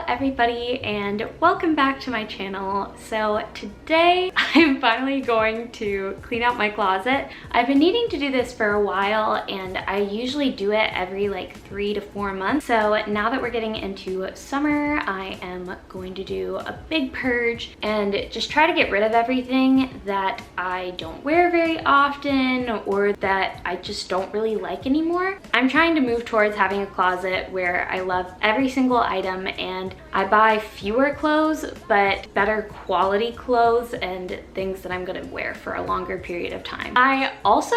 everybody, and welcome back to my channel. So today I'm finally going to clean out my closet. I've been needing to do this for a while, and I usually do it every like 3 to 4 months. So now that we're getting into summer, I am going to do a big purge and just try to get rid of everything that I don't wear very often or that I just don't really like anymore. I'm trying to move towards having a closet where I love every single item and I buy fewer clothes but better quality clothes and things that I'm gonna wear for a longer period of time. I also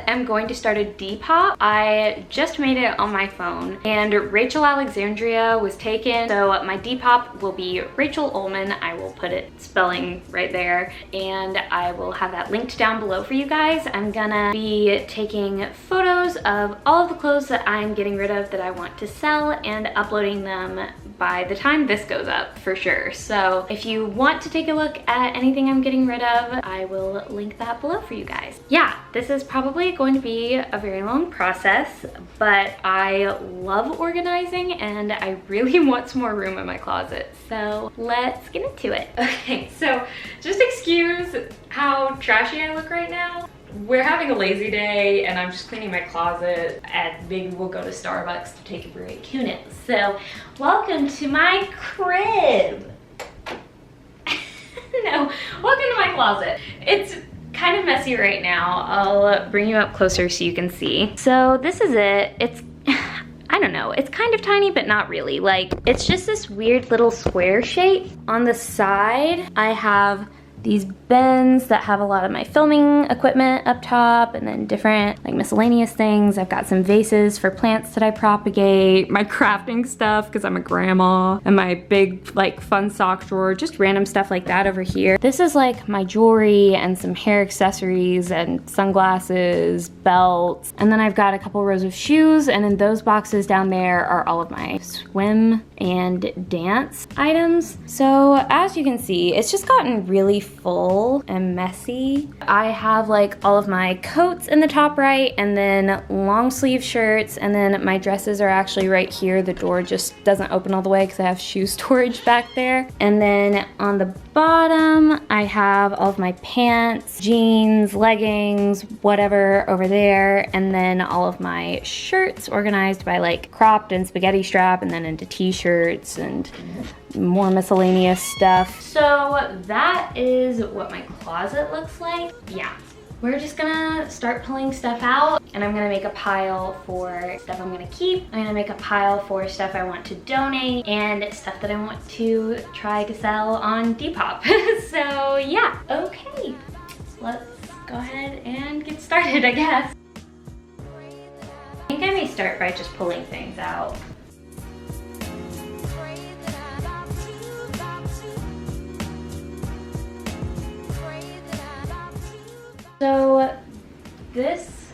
am going to start a Depop. I just made it on my phone and Rachel Alexandria was taken, so my Depop will be Rachel Ullman. I will put it spelling right there and I will have that linked down below for you guys. I'm gonna be taking photos of all of the clothes that I'm getting rid of that I want to sell and uploading them by the time this goes up for sure. So if you want to take a look at anything I'm getting rid of, I will link that below for you guys. Yeah, this is probably going to be a very long process, but I love organizing and I really want some more room in my closet. So let's get into it. Okay, so just excuse how trashy I look right now. We're having a lazy day and I'm just cleaning my closet and maybe we'll go to Starbucks to take a break, who knows. So welcome to my crib. No, welcome to my closet. It's kind of messy right now. I'll bring you up closer so you can see. So this is it. It's, I don't know, it's kind of tiny but not really. Like, it's just this weird little square shape. On the side I have these bins that have a lot of my filming equipment up top and then different like miscellaneous things. I've got some vases for plants that I propagate, my crafting stuff because I'm a grandma, and my big like fun sock drawer, just random stuff like that over here. This is like my jewelry and some hair accessories and sunglasses, belts, and then I've got a couple rows of shoes, and in those boxes down there are all of my swim and dance items. So as you can see, it's just gotten really full and messy. I have like all of my coats in the top right, and then long sleeve shirts, and then my dresses are actually right here. The door just doesn't open all the way because I have shoe storage back there. And then on the bottom I have all of my pants, jeans, leggings, whatever over there, and then all of my shirts organized by like cropped and spaghetti strap and then into t-shirts and more miscellaneous stuff. So that is what my closet looks like. Yeah, we're just gonna start pulling stuff out, and I'm gonna make a pile for stuff I'm gonna keep. I'm gonna make a pile for stuff I want to donate and stuff that I want to try to sell on Depop. So yeah, okay, let's go ahead and get started, I guess. I think I may start by just pulling things out. So this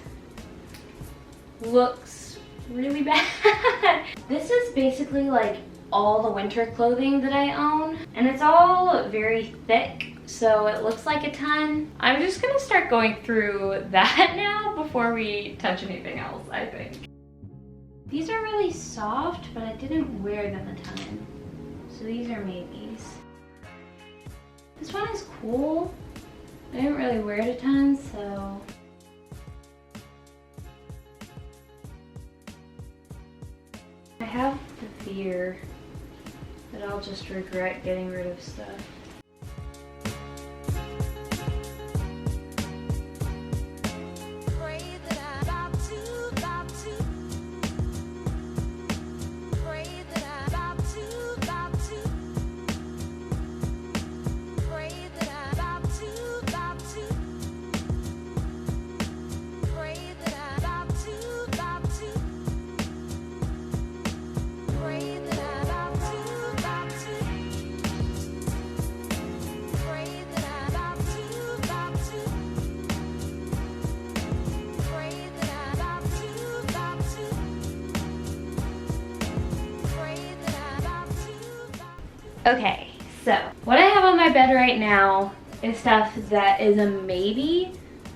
looks really bad. This is basically like all the winter clothing that I own, and it's all very thick, so it looks like a ton. I'm just gonna start going through that now before we touch anything else, I think. These are really soft, but I didn't wear them a ton, so these are maybes. This one is cool. I didn't really wear it a ton, so. I have the fear that I'll just regret getting rid of stuff. Okay, so what I have on my bed right now is stuff that is a maybe.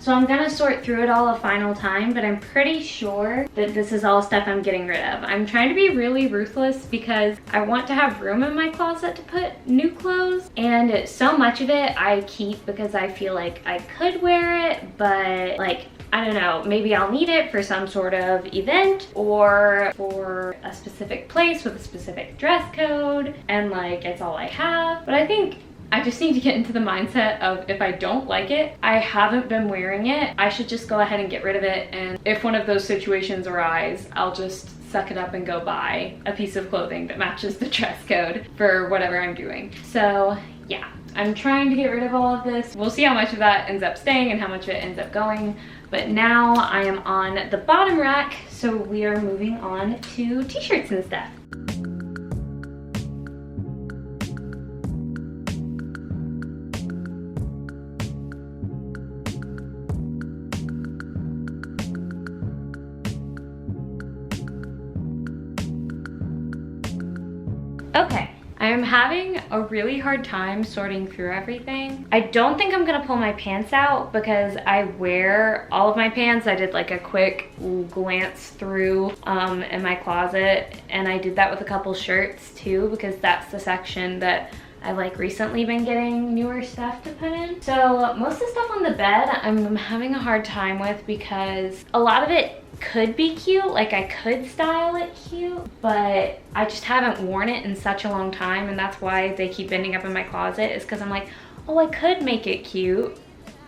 So I'm gonna sort through it all a final time, but I'm pretty sure that this is all stuff I'm getting rid of. I'm trying to be really ruthless because I want to have room in my closet to put new clothes, and so much of it I keep because I feel like I could wear it, but like, I don't know, maybe I'll need it for some sort of event or for a specific place with a specific dress code, and like, it's all I have. But I think I just need to get into the mindset of, if I don't like it, I haven't been wearing it, I should just go ahead and get rid of it. And if one of those situations arise, I'll just suck it up and go buy a piece of clothing that matches the dress code for whatever I'm doing. So yeah, I'm trying to get rid of all of this. We'll see how much of that ends up staying and how much of it ends up going. But now I am on the bottom rack, so we are moving on to t-shirts and stuff. Okay, I'm having a really hard time sorting through everything. I don't think I'm gonna pull my pants out because I wear all of my pants. I did like a quick glance through in my closet, and I did that with a couple shirts too, because that's the section that I've like recently been getting newer stuff to put in. So most of the stuff on the bed I'm having a hard time with because a lot of it could be cute, like I could style it cute, but I just haven't worn it in such a long time, and that's why they keep ending up in my closet, is because I'm like, oh, I could make it cute,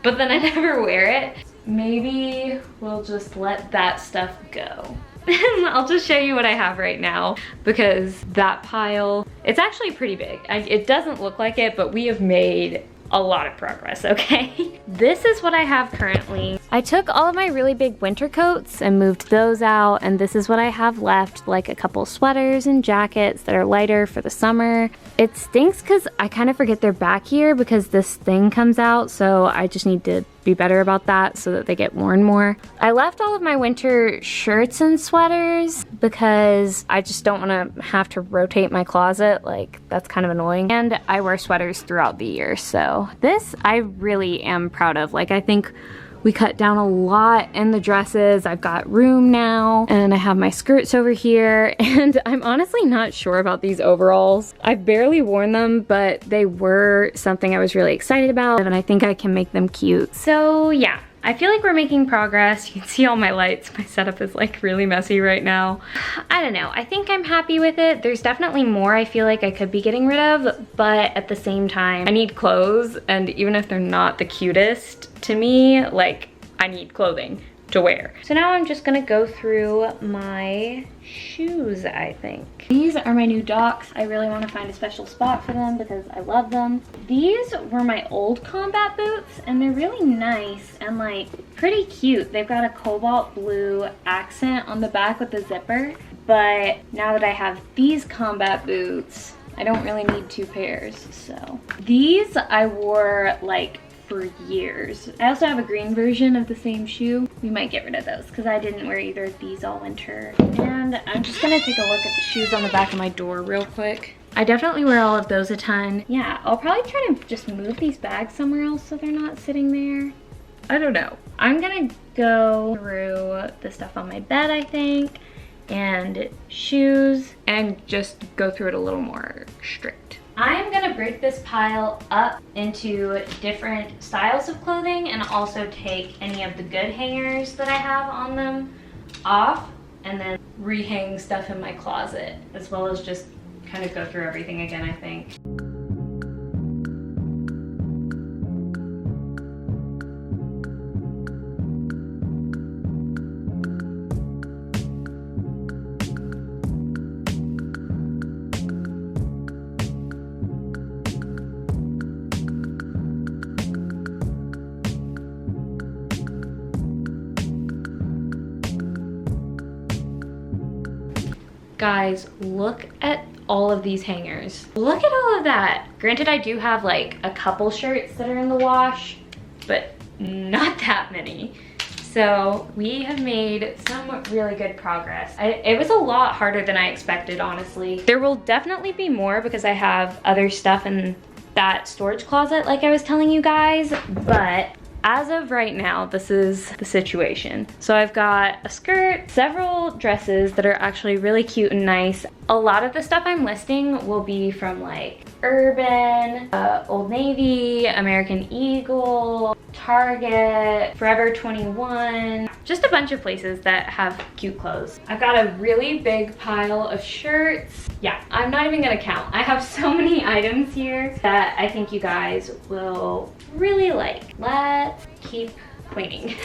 but then I never wear it. Maybe we'll just let that stuff go. I'll just show you what I have right now, because that pile, it's actually pretty big. It doesn't look like it, but we have made a lot of progress, okay? This is what I have currently. I took all of my really big winter coats and moved those out, and this is what I have left, like a couple sweaters and jackets that are lighter for the summer. It stinks because I kind of forget they're back here because this thing comes out, so I just need to be better about that so that they get worn more. I left all of my winter shirts and sweaters because I just don't want to have to rotate my closet, like that's kind of annoying. And I wear sweaters throughout the year, so this I really am proud of. Like, I think we cut down a lot in the dresses. I've got room now, and I have my skirts over here, and I'm honestly not sure about these overalls. I've barely worn them, but they were something I was really excited about, and I think I can make them cute. So yeah, I feel like we're making progress. You can see all my lights. My setup is like really messy right now. I don't know, I think I'm happy with it. There's definitely more I feel like I could be getting rid of, but at the same time, I need clothes, and even if they're not the cutest, to me, like, I need clothing to wear. So now I'm just gonna go through my shoes, I think. These are my new Docs. I really want to find a special spot for them because I love them. These were my old combat boots, and they're really nice and like pretty cute. They've got a cobalt blue accent on the back with the zipper, but now that I have these combat boots, I don't really need two pairs. So these I wore like for years. I also have a green version of the same shoe. We might get rid of those because I didn't wear either of these all winter. And I'm just gonna take a look at the shoes on the back of my door real quick. I definitely wear all of those a ton. Yeah, I'll probably try to just move these bags somewhere else so they're not sitting there. I don't know. I'm gonna go through the stuff on my bed, I think, and shoes, and just go through it a little more strict. I'm gonna break this pile up into different styles of clothing and also take any of the good hangers that I have on them off, and then rehang stuff in my closet, as well as just kind of go through everything again, I think. Guys, look at all of these hangers. Look at all of that. Granted, I do have like a couple shirts that are in the wash, but not that many. So we have made some really good progress. It was a lot harder than I expected, honestly. There will definitely be more because I have other stuff in that storage closet like I was telling you guys, but as of right now, this is the situation. So I've got a skirt, several dresses that are actually really cute and nice. A lot of the stuff I'm listing will be from like Urban, Old Navy, American Eagle, Target, Forever 21, just a bunch of places that have cute clothes. I've got a really big pile of shirts. Yeah, I'm not even gonna count. I have so many items here that I think you guys will really like. Let's keep cleaning.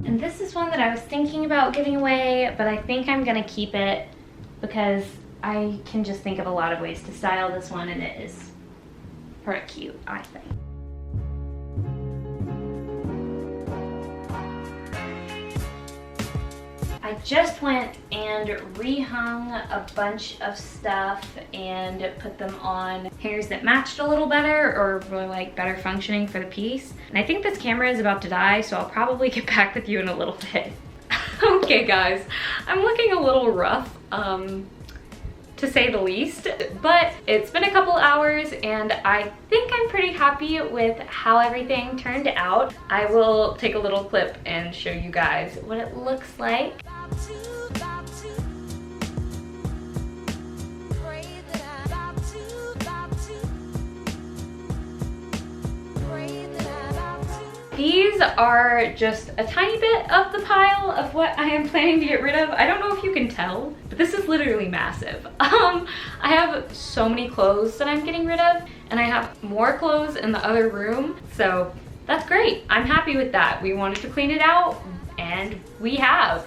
And this is one that I was thinking about giving away, but I think I'm gonna keep it because I can just think of a lot of ways to style this one, and it is pretty cute, I think. I just went and rehung a bunch of stuff and put them on hangers that matched a little better, or were like better functioning for the piece. And I think this camera is about to die, so I'll probably get back with you in a little bit. Okay guys, I'm looking a little rough, to say the least, but it's been a couple hours and I think I'm pretty happy with how everything turned out. I will take a little clip and show you guys what it looks like. These are just a tiny bit of the pile of what I am planning to get rid of. I don't know if you can tell, but this is literally massive. I have so many clothes that I'm getting rid of, and I have more clothes in the other room, so that's great. I'm happy with that. We wanted to clean it out, and we have.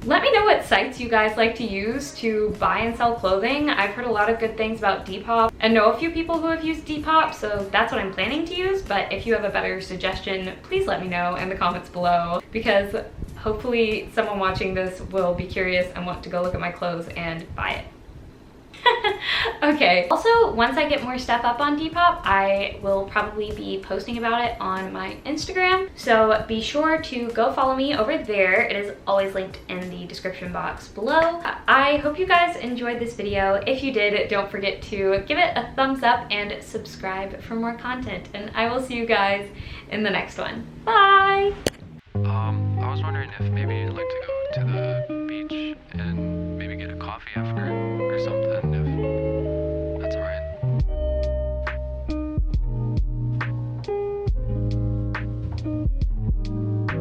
Let me know what sites you guys like to use to buy and sell clothing. I've heard a lot of good things about Depop and know a few people who have used Depop, so that's what I'm planning to use. But if you have a better suggestion, please let me know in the comments below, because hopefully someone watching this will be curious and want to go look at my clothes and buy it. Okay, also once I get more stuff up on Depop, I will probably be posting about it on my Instagram, so be sure to go follow me over there. It is always linked in the description box below. I hope you guys enjoyed this video. If you did, don't forget to give it a thumbs up and subscribe for more content, and I will see you guys in the next one. Bye! I was wondering if maybe you'd like to go to the beach and maybe get a coffee after.